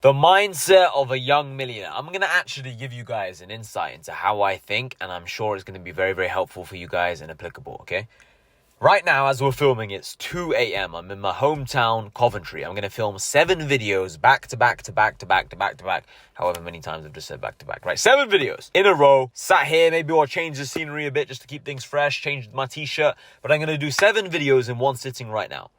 The mindset of a young millionaire. I'm going to actually give you guys an insight into how I think, and I'm sure it's going to be very, very helpful for you guys and applicable, okay? Right now, as we're filming, it's 2 a.m. I'm in my hometown, Coventry. I'm going to film 7 videos back to back to back to back to back to back. However many times I've just said back to back, right? 7 videos in a row. Sat here, maybe I'll change the scenery a bit just to keep things fresh, change my t-shirt. But I'm going to do 7 videos in one sitting right now.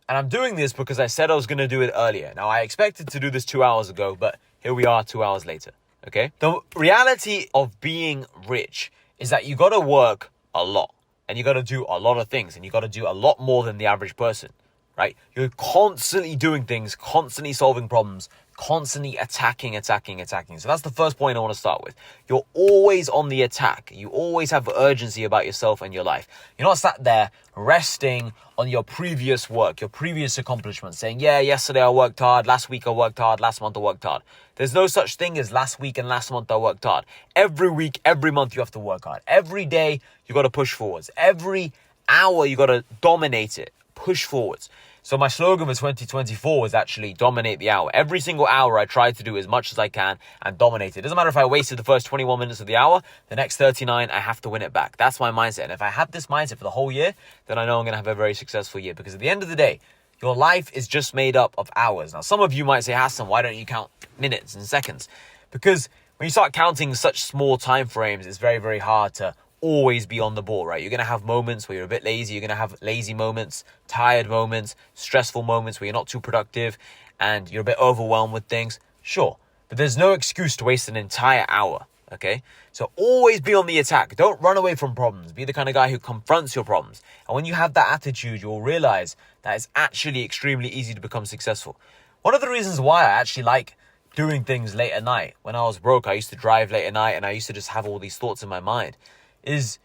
And I'm doing this because I said I was going to do it earlier. Now, I expected to do this 2 hours ago, but here we are 2 hours later, okay? The reality of being rich is that you got to work a lot. And you got to do a lot of things. And you got to do a lot more than the average person, right? You're constantly doing things, constantly solving problems, constantly attacking. So that's the first point I want to start with. You're always on the attack. You always have urgency about yourself and your life. You're not sat there resting on your previous work, your previous accomplishments, saying, yeah, yesterday I worked hard, last week I worked hard, last month I worked hard. There's no such thing as last week and last month I worked hard. Every week, every month you have to work hard. Every day you got to push forwards. Every hour you got to dominate it, push forwards. So my slogan for 2024 was actually dominate the hour. Every single hour I try to do as much as I can and dominate it. It doesn't matter if I wasted the first 21 minutes of the hour, the next 39, I have to win it back. That's my mindset. And if I have this mindset for the whole year, then I know I'm going to have a very successful year. Because at the end of the day, your life is just made up of hours. Now, some of you might say, Hassan, why don't you count minutes and seconds? Because when you start counting such small time frames, it's very, very hard to always be on the ball, right? You're going to have moments where you're a bit lazy. You're going to have lazy moments, tired moments, stressful moments where you're not too productive and you're a bit overwhelmed with things. Sure. But there's no excuse to waste an entire hour. Okay. So always be on the attack. Don't run away from problems. Be the kind of guy who confronts your problems. And when you have that attitude, you'll realize that it's actually extremely easy to become successful. One of the reasons why I actually like doing things late at night. When I was broke, I used to drive late at night and I used to just have all these thoughts in my mind. Is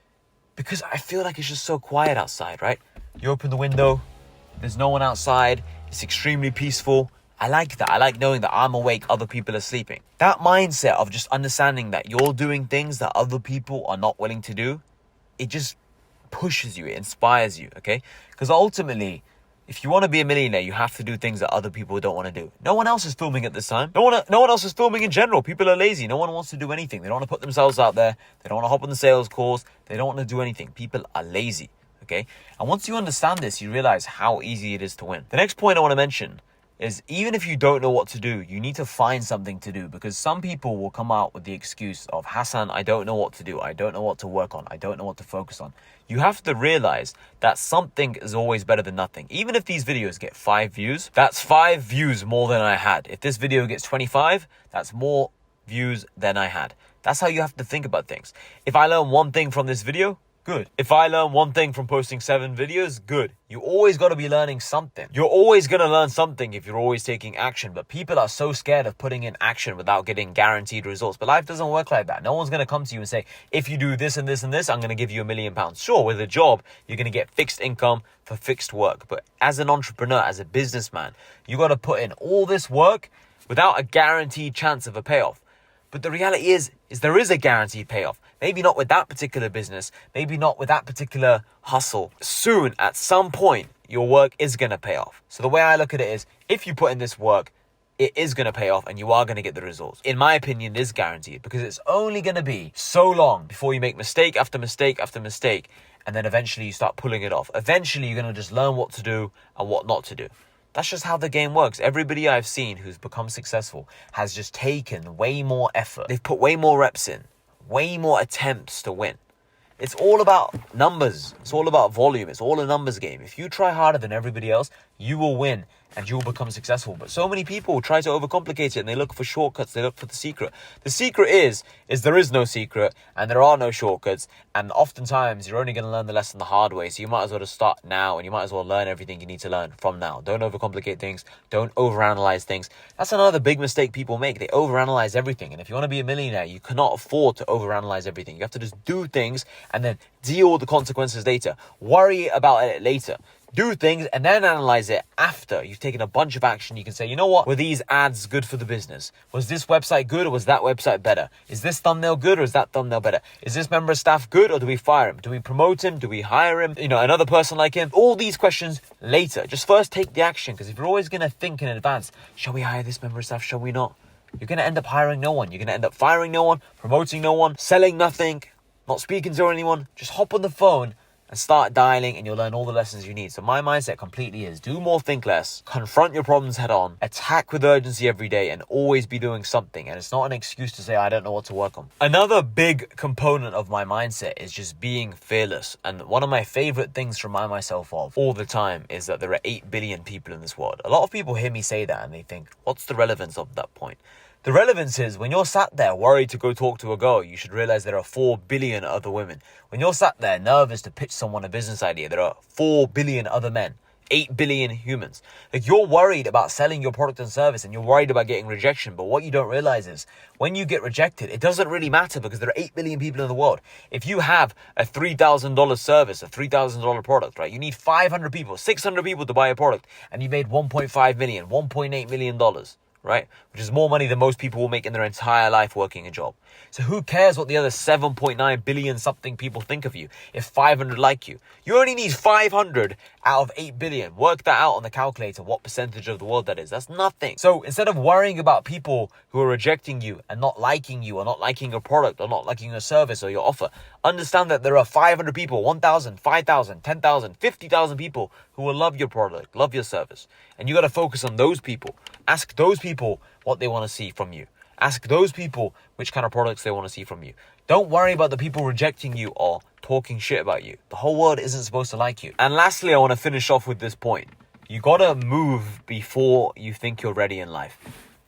because I feel like it's just so quiet outside, right? You open the window, there's no one outside, it's extremely peaceful. I like that. I like knowing that I'm awake, other people are sleeping. That mindset of just understanding that you're doing things that other people are not willing to do, it just pushes you, it inspires you, okay? Because ultimately, if you want to be a millionaire, you have to do things that other people don't want to do. No one else is filming at this time. No one else is filming in general. People are lazy. No one wants to do anything. They don't want to put themselves out there. They don't want to hop on the sales calls. They don't want to do anything. People are lazy, okay? And once you understand this, you realize how easy it is to win. The next point I want to mention is even if you don't know what to do, you need to find something to do, because some people will come out with the excuse of, Hassan, I don't know what to do. I don't know what to work on. I don't know what to focus on. You have to realize that something is always better than nothing. Even if these videos get 5 views, that's 5 views more than I had. If this video gets 25, that's more views than I had. That's how you have to think about things. If I learn one thing from this video, good. If I learn one thing from posting 7 videos, good. You always got to be learning something. You're always going to learn something if you're always taking action. But people are so scared of putting in action without getting guaranteed results. But life doesn't work like that. No one's going to come to you and say, if you do this and this and this, I'm going to give you £1 million. Sure, with a job, you're going to get fixed income for fixed work. But as an entrepreneur, as a businessman, you got to put in all this work without a guaranteed chance of a payoff. But the reality is there is a guaranteed payoff. Maybe not with that particular business. Maybe not with that particular hustle. Soon, at some point, your work is going to pay off. So the way I look at it is, if you put in this work, it is going to pay off and you are going to get the results. In my opinion, it is guaranteed, because it's only going to be so long before you make mistake after mistake after mistake. And then eventually you start pulling it off. Eventually, you're going to just learn what to do and what not to do. That's just how the game works. Everybody I've seen who's become successful has just taken way more effort. They've put way more reps in, way more attempts to win. It's all about numbers. It's all about volume. It's all a numbers game. If you try harder than everybody else, you will win and you will become successful. But so many people try to overcomplicate it and they look for shortcuts. They look for the secret. The secret is there is no secret and there are no shortcuts. And oftentimes you're only going to learn the lesson the hard way. So you might as well just start now and you might as well learn everything you need to learn from now. Don't overcomplicate things. Don't overanalyze things. That's another big mistake people make. They overanalyze everything. And if you want to be a millionaire, you cannot afford to overanalyze everything. You have to just do things and then deal with the consequences later. Worry about it later. Do things and then analyze it after you've taken a bunch of action. You can say, you know what? Were these ads good for the business? Was this website good or was that website better? Is this thumbnail good or is that thumbnail better? Is this member of staff good or do we fire him? Do we promote him? Do we hire him? Another person like him? All these questions later. Just first take the action, because if you're always going to think in advance, shall we hire this member of staff? Shall we not? You're going to end up hiring no one. You're going to end up firing no one, promoting no one, selling nothing, not speaking to anyone. Just hop on the phone and start dialing and you'll learn all the lessons you need. So my mindset completely is do more, think less, confront your problems head on, attack with urgency every day and always be doing something. And it's not an excuse to say, I don't know what to work on. Another big component of my mindset is just being fearless. And one of my favorite things to remind myself of all the time is that there are 8 billion people in this world. A lot of people hear me say that and they think, what's the relevance of that point? The relevance is when you're sat there worried to go talk to a girl, you should realize there are 4 billion other women. When you're sat there nervous to pitch someone a business idea, there are 4 billion other men, 8 billion humans. Like, you're worried about selling your product and service and you're worried about getting rejection. But what you don't realize is when you get rejected, it doesn't really matter because there are 8 billion people in the world. If you have a $3,000 service, a $3,000 product, right? You need 500 people, 600 people to buy a product and you made 1.5 million, $1.8 million. Right? Which is more money than most people will make in their entire life working a job. So who cares what the other 7.9 billion something people think of you if 500 like you? You only need 500 out of 8 billion. Work that out on the calculator, what percentage of the world that is. That's nothing. So instead of worrying about people who are rejecting you and not liking you or not liking your product or not liking your service or your offer, understand that there are 500 people, 1,000, 5,000, 10,000, 50,000 people who will love your product, love your service. And you got to focus on those people. Ask those people what they want to see from you. Ask those people which kind of products they want to see from you. Don't worry about the people rejecting you or talking shit about you. The whole world isn't supposed to like you. And lastly, I want to finish off with this point. You got to move before you think you're ready in life.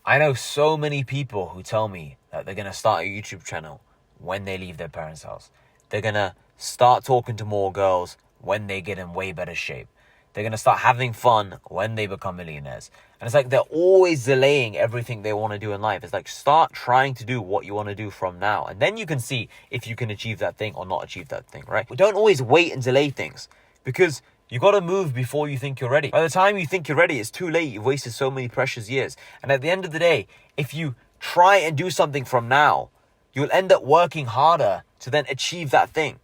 I know so many people who tell me that they're going to start a YouTube channel when they leave their parents' house. They're going to start talking to more girls when they get in way better shape. They're going to start having fun when they become millionaires. And it's like they're always delaying everything they want to do in life. It's like, start trying to do what you want to do from now. And then you can see if you can achieve that thing or not achieve that thing, right? But don't always wait and delay things, because you got to move before you think you're ready. By the time you think you're ready, it's too late. You've wasted so many precious years. And at the end of the day, if you try and do something from now, you'll end up working harder to then achieve that thing.